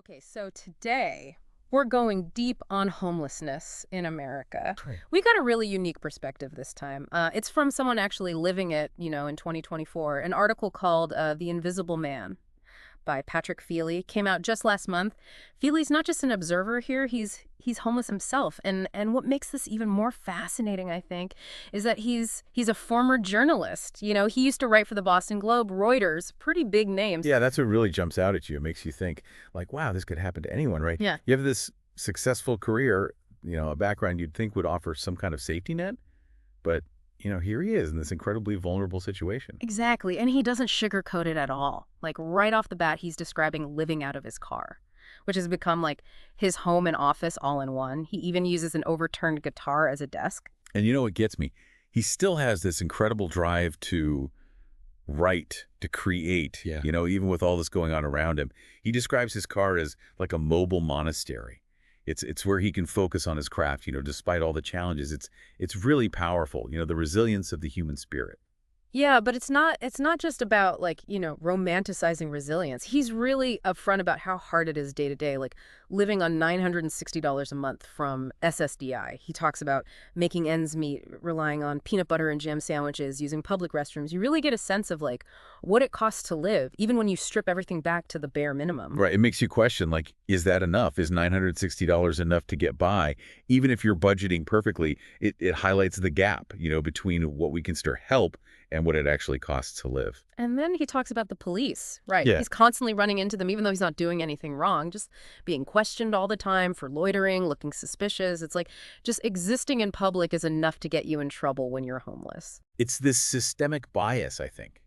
Okay, so today we're going deep on homelessness in America. Right. We got a really unique perspective this time. It's from someone actually living it, in 2024. An article called The Invisible Man by Patrick Fealey came out just last month. Fealey's not just an observer here, he's homeless himself. And what makes this even more fascinating, I think, is that he's a former journalist. He used to write for the Boston Globe, Reuters, pretty big names. Yeah, that's what really jumps out at you. It makes you think, like, wow, this could happen to anyone, right? Yeah. You have this successful career, a background you'd think would offer some kind of safety net, but, here he is in this incredibly vulnerable situation. Exactly, and he doesn't sugarcoat it at all. Like, right off the bat, he's describing living out of his car, which has become like his home and office all in one. He even uses an overturned guitar as a desk. And you know what gets me? He still has this incredible drive to write, to create, Yeah. even with all this going on around him. He describes his car as like a mobile monastery. It's where he can focus on his craft, despite all the challenges. It's really powerful, the resilience of the human spirit. Yeah, but it's not just about like, romanticizing resilience. He's really upfront about how hard it is day to day, like living on $960 a month from SSDI. He talks about making ends meet, relying on peanut butter and jam sandwiches, using public restrooms. You really get a sense of like what it costs to live, even when you strip everything back to the bare minimum. Right. It makes you question, like, is that enough? Is $960 enough to get by? Even if you're budgeting perfectly, it highlights the gap, between what we consider help and what it actually costs to live. And then he talks about the police, right? Yeah. He's constantly running into them, even though he's not doing anything wrong, just being questioned all the time for loitering, looking suspicious. It's like just existing in public is enough to get you in trouble when you're homeless. It's this systemic bias, I think.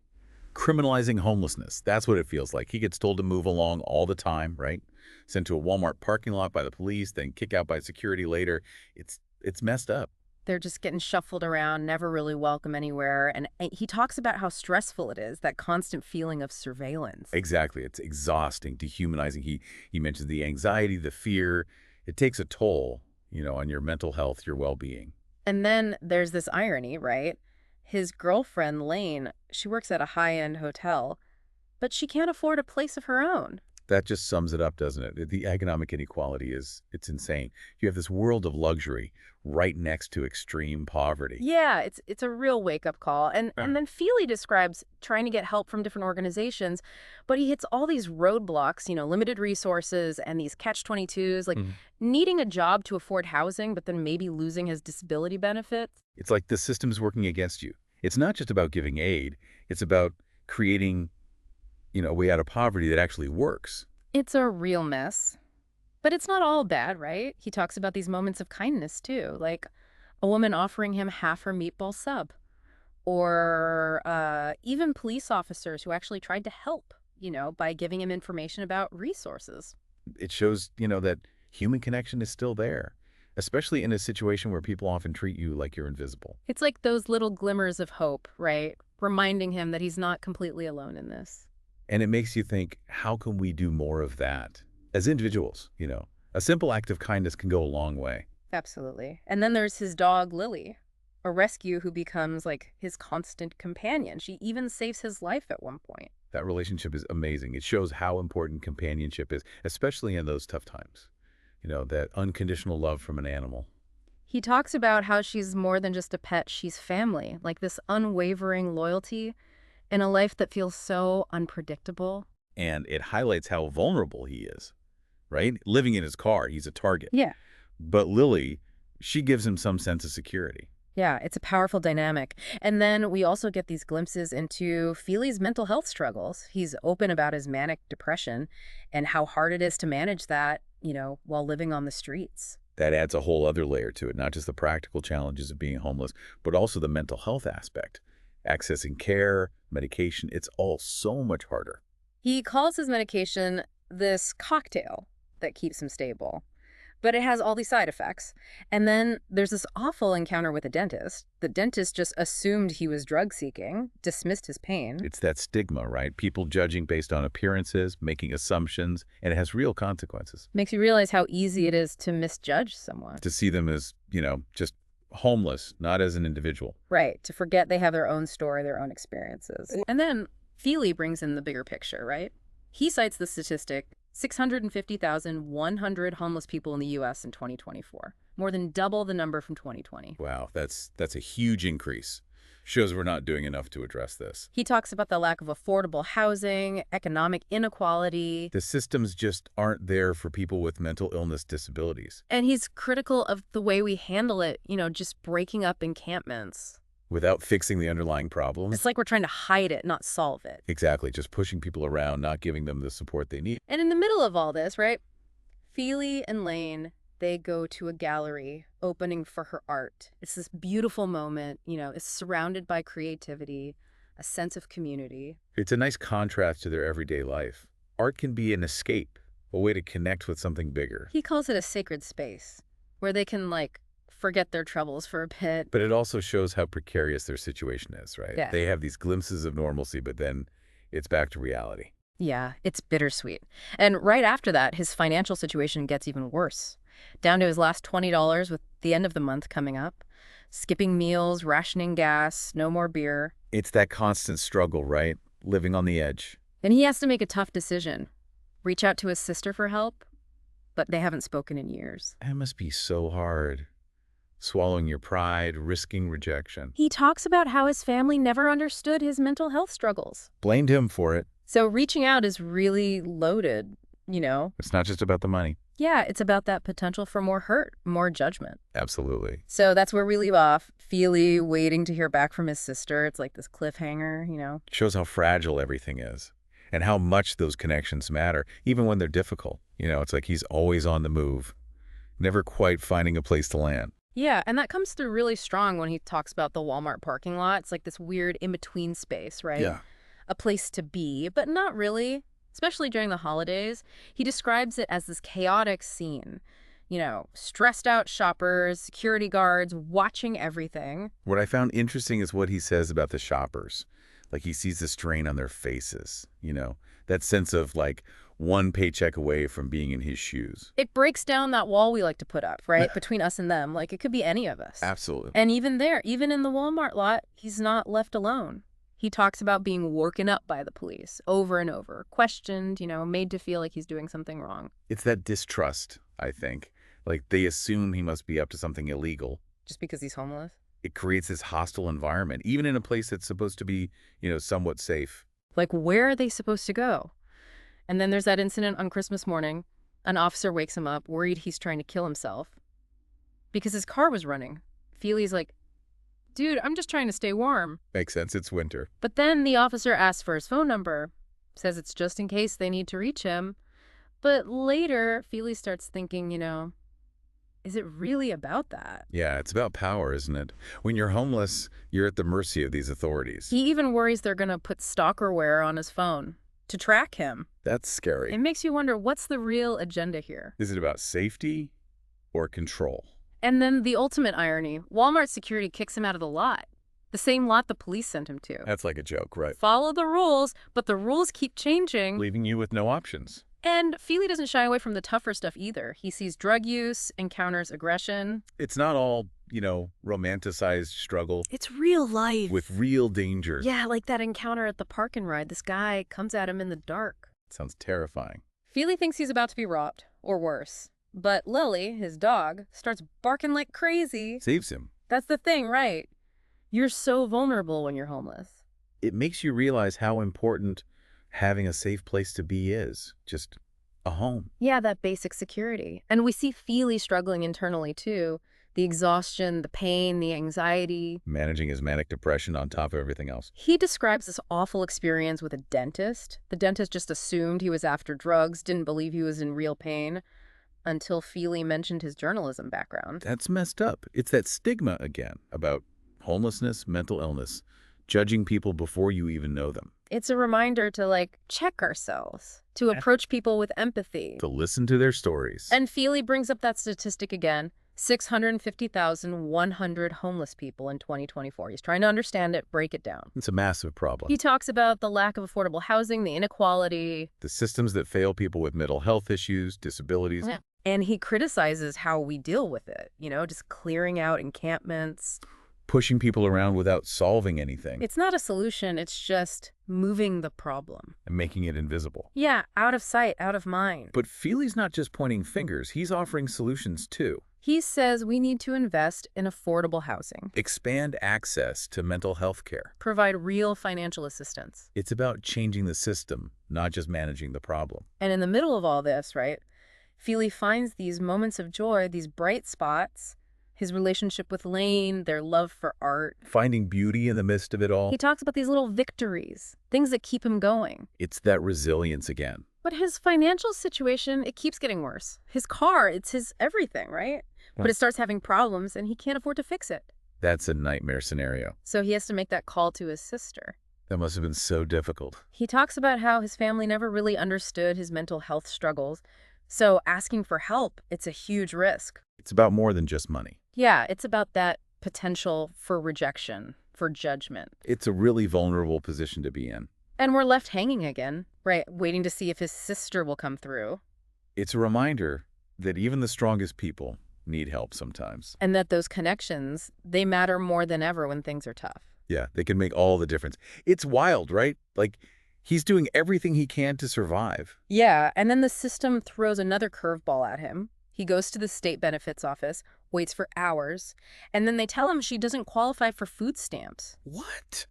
Criminalizing homelessness. That's what it feels like. He gets told to move along all the time, right? Sent to a Walmart parking lot by the police, then kick out by security later. It's messed up. They're just getting shuffled around, never really welcome anywhere. And he talks about how stressful it is, that constant feeling of surveillance. Exactly. It's exhausting, dehumanizing. He mentions the anxiety, the fear. It takes a toll, on your mental health, your well-being. And then there's this irony, right? His girlfriend, Lane, she works at a high-end hotel, but she can't afford a place of her own. That just sums it up, doesn't it? The economic inequality it's insane. You have this world of luxury right next to extreme poverty. Yeah, it's a real wake-up call. And then Feely describes trying to get help from different organizations, but he hits all these roadblocks, limited resources and these catch-22s, like needing a job to afford housing, but then maybe losing his disability benefits. It's like the system's working against you. It's not just about giving aid. It's about creating, a way out of poverty that actually works. It's a real mess. But it's not all bad, right? He talks about these moments of kindness, too, like a woman offering him half her meatball sub, or even police officers who actually tried to help, by giving him information about resources. It shows, that human connection is still there, especially in a situation where people often treat you like you're invisible. It's like those little glimmers of hope, right? Reminding him that he's not completely alone in this. And it makes you think, how can we do more of that? As individuals, a simple act of kindness can go a long way. Absolutely. And then there's his dog, Lily, a rescue who becomes like his constant companion. She even saves his life at one point. That relationship is amazing. It shows how important companionship is, especially in those tough times. That unconditional love from an animal. He talks about how she's more than just a pet, she's family, like this unwavering loyalty in a life that feels so unpredictable. And it highlights how vulnerable he is, right? Living in his car, he's a target. Yeah. But Lily, she gives him some sense of security. Yeah, it's a powerful dynamic. And then we also get these glimpses into Feely's mental health struggles. He's open about his manic depression and how hard it is to manage that, while living on the streets. That adds a whole other layer to it, not just the practical challenges of being homeless, but also the mental health aspect. Accessing care, medication, it's all so much harder. He calls his medication this cocktail that keeps him stable, but it has all these side effects. And then there's this awful encounter with a dentist. The dentist just assumed he was drug seeking, dismissed his pain. It's that stigma, right? People judging based on appearances, making assumptions, and it has real consequences. Makes you realize how easy it is to misjudge someone. To see them as, just homeless, not as an individual. Right, to forget they have their own story, their own experiences. And then Feely brings in the bigger picture, right? He cites the statistic 650,100 homeless people in the U.S. in 2024, more than double the number from 2020. Wow, that's a huge increase. Shows we're not doing enough to address this. He talks about the lack of affordable housing, economic inequality, The systems just aren't there for people with mental illness disabilities. and he's critical of the way we handle it, just breaking up encampments. Without fixing the underlying problem. It's like we're trying to hide it, not solve it. Exactly, just pushing people around, not giving them the support they need. And in the middle of all this, right, Fealey and Lane, they go to a gallery opening for her art. It's this beautiful moment, it's surrounded by creativity, a sense of community. It's a nice contrast to their everyday life. Art can be an escape, a way to connect with something bigger. He calls it a sacred space where they can, forget their troubles for a bit. But it also shows how precarious their situation is, right? Yeah. They have these glimpses of normalcy, but then it's back to reality. Yeah, it's bittersweet. And right after that, his financial situation gets even worse. Down to his last $20 with the end of the month coming up. Skipping meals, rationing gas, no more beer. It's that constant struggle, right? Living on the edge. Then he has to make a tough decision. Reach out to his sister for help, but they haven't spoken in years. That must be so hard. Swallowing your pride, risking rejection. He talks about how his family never understood his mental health struggles. Blamed him for it. So reaching out is really loaded, It's not just about the money. Yeah, it's about that potential for more hurt, more judgment. Absolutely. So that's where we leave off. Fealey waiting to hear back from his sister. It's like this cliffhanger. Shows how fragile everything is and how much those connections matter, even when they're difficult. It's like he's always on the move, never quite finding a place to land. Yeah, and that comes through really strong when he talks about the Walmart parking lot. It's like this weird in-between space, right? Yeah. A place to be, but not really, especially during the holidays. He describes it as this chaotic scene. Stressed out shoppers, security guards, watching everything. What I found interesting is what he says about the shoppers. Like he sees the strain on their faces, that sense of one paycheck away from being in his shoes. It breaks down that wall we like to put up, right? Between us and them. It could be any of us. Absolutely. And even in the Walmart lot, he's not left alone. He talks about being woken up by the police over and over, questioned, made to feel like he's doing something wrong. It's that distrust, I think. They assume he must be up to something illegal. Just because he's homeless? It creates this hostile environment, even in a place that's supposed to be, somewhat safe. Where are they supposed to go? And then there's that incident on Christmas morning. An officer wakes him up, worried he's trying to kill himself. Because his car was running. Fealey's like, dude, I'm just trying to stay warm. Makes sense, it's winter. But then the officer asks for his phone number, says it's just in case they need to reach him. But later, Fealey starts thinking, is it really about that? Yeah, it's about power, isn't it? When you're homeless, you're at the mercy of these authorities. He even worries they're going to put stalkerware on his phone to track him. That's scary. It makes you wonder, what's the real agenda here? Is it about safety or control? And then the ultimate irony, Walmart security kicks him out of the lot. The same lot the police sent him to. That's like a joke, right? Follow the rules, but the rules keep changing. Leaving you with no options. And Fealey doesn't shy away from the tougher stuff either. He sees drug use, encounters aggression. It's not all, romanticized struggle. It's real life. With real danger. Yeah, like that encounter at the park and ride. This guy comes at him in the dark. Sounds terrifying. Fealey thinks he's about to be robbed, or worse. But Lily, his dog, starts barking like crazy. Saves him. That's the thing, right? You're so vulnerable when you're homeless. It makes you realize how important having a safe place to be is. Just a home. Yeah, that basic security. And we see Fealey struggling internally, too. The exhaustion, the pain, the anxiety. Managing his manic depression on top of everything else. He describes this awful experience with a dentist. The dentist just assumed he was after drugs, didn't believe he was in real pain, until Fealey mentioned his journalism background. That's messed up. It's that stigma again about homelessness, mental illness, judging people before you even know them. It's a reminder to, check ourselves, to approach people with empathy. To listen to their stories. And Fealey brings up that statistic again, 650,100 homeless people in 2024. He's trying to understand it, break it down. It's a massive problem. He talks about the lack of affordable housing, the inequality. The systems that fail people with mental health issues, disabilities. Yeah. And he criticizes how we deal with it, just clearing out encampments. pushing people around without solving anything It's not a solution, it's just moving the problem. and making it invisible. Yeah, out of sight, out of mind. But Fealey's not just pointing fingers, he's offering solutions too. He says we need to invest in affordable housing, Expand access to mental health care. provide real financial assistance. It's about changing the system, not just managing the problem. And in the middle of all this, right, Fealey finds these moments of joy, these bright spots, his relationship with Lane, their love for art. Finding beauty in the midst of it all, He talks about these little victories, things that keep him going. it's that resilience again. But his financial situation, it keeps getting worse. His car, it's his everything, right? But it starts having problems and he can't afford to fix it. That's a nightmare scenario. So he has to make that call to his sister. That must have been so difficult. He talks about how his family never really understood his mental health struggles. So asking for help, it's a huge risk. It's about more than just money. Yeah, it's about that potential for rejection, for judgment. It's a really vulnerable position to be in. And we're left hanging again, right, waiting to see if his sister will come through. It's a reminder that even the strongest people need help sometimes. And that those connections, they matter more than ever when things are tough. Yeah, they can make all the difference. It's wild, right? Like, he's doing everything he can to survive. Yeah, and then the system throws another curveball at him. He goes to the state benefits office, waits for hours, and then they tell him she doesn't qualify for food stamps. What?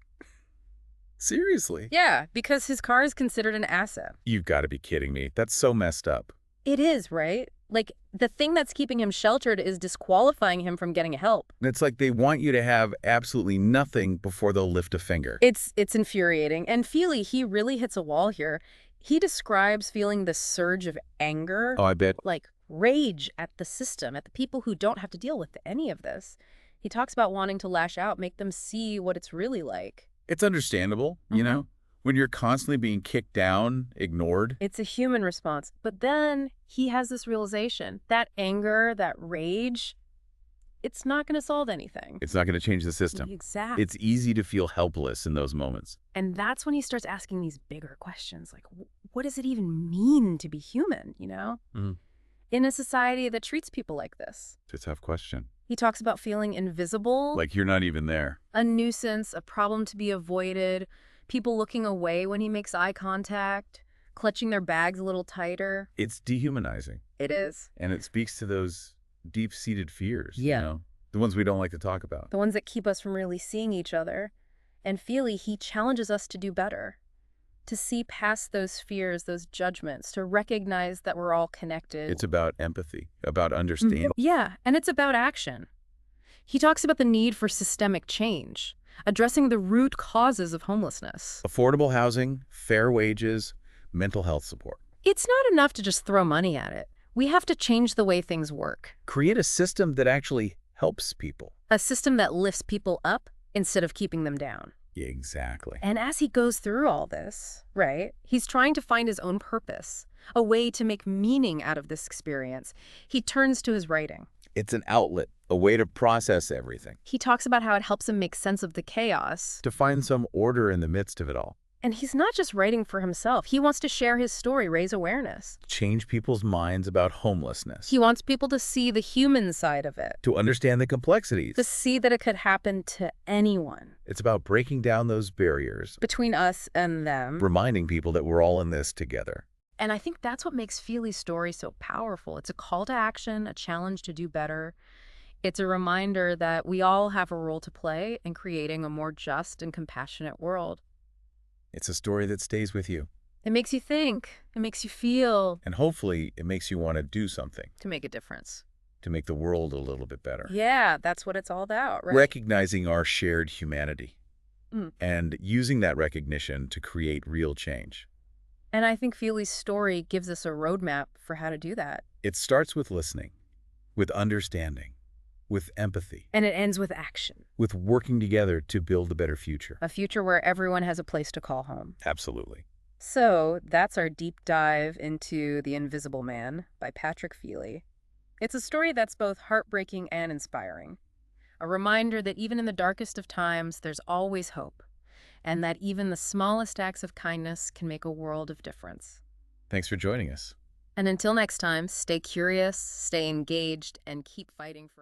Seriously? Yeah, because his car is considered an asset. You've got to be kidding me. That's so messed up. It is, right? Like, the thing that's keeping him sheltered is disqualifying him from getting help. It's like they want you to have absolutely nothing before they'll lift a finger. It's infuriating. And Fealey, he really hits a wall here. He describes feeling this surge of anger, Oh, I bet. like rage at the system, at the people who don't have to deal with any of this. He talks about wanting to lash out, make them see what it's really like. It's understandable, you know? When you're constantly being kicked down, ignored. It's a human response. But then he has this realization, that anger, that rage, it's not going to solve anything. It's not going to change the system. Exactly. It's easy to feel helpless in those moments. And that's when he starts asking these bigger questions, like, what does it even mean to be human, you know? In a society that treats people like this. It's a tough question. He talks about feeling invisible. Like you're not even there. A nuisance, a problem to be avoided, people looking away when he makes eye contact, clutching their bags a little tighter. It's dehumanizing. It is. And it speaks to those deep-seated fears, Yeah. you know? The ones we don't like to talk about. The ones that keep us from really seeing each other. And Fealey, he challenges us to do better, to see past those fears, those judgments, to recognize that we're all connected. It's about empathy, about understanding. Yeah, and it's about action. He talks about the need for systemic change, addressing the root causes of homelessness. Affordable housing, fair wages, mental health support. It's not enough to just throw money at it. We have to change the way things work. Create a system that actually helps people. A system that lifts people up instead of keeping them down. Yeah, exactly. And as he goes through all this, right, he's trying to find his own purpose, a way to make meaning out of this experience. He turns to his writing. It's an outlet, a way to process everything, He talks about how it helps him make sense of the chaos. to find some order in the midst of it all. And he's not just writing for himself. He wants to share his story, raise awareness. Change people's minds about homelessness. He wants people to see the human side of it, To understand the complexities. to see that it could happen to anyone, It's about breaking down those barriers, between us and them. reminding people that we're all in this together. And I think that's what makes Fealey's story so powerful. It's a call to action, a challenge to do better. It's a reminder that we all have a role to play in creating a more just and compassionate world. It's a story that stays with you. It makes you think. It makes you feel. And hopefully it makes you want to do something To make a difference. to make the world a little bit better. Yeah, that's what it's all about, right? Recognizing our shared humanity Mm. and using that recognition to create real change. And I think Fealey's story gives us a roadmap for how to do that. It starts with listening, with understanding, with empathy, And it ends with action. with working together to build a better future. A future where everyone has a place to call home. Absolutely. So that's our deep dive into The Invisible Man by Patrick Fealey. It's a story that's both heartbreaking and inspiring. A reminder that even in the darkest of times, there's always hope. And that even the smallest acts of kindness can make a world of difference. Thanks for joining us. And until next time, stay curious, stay engaged, and keep fighting for a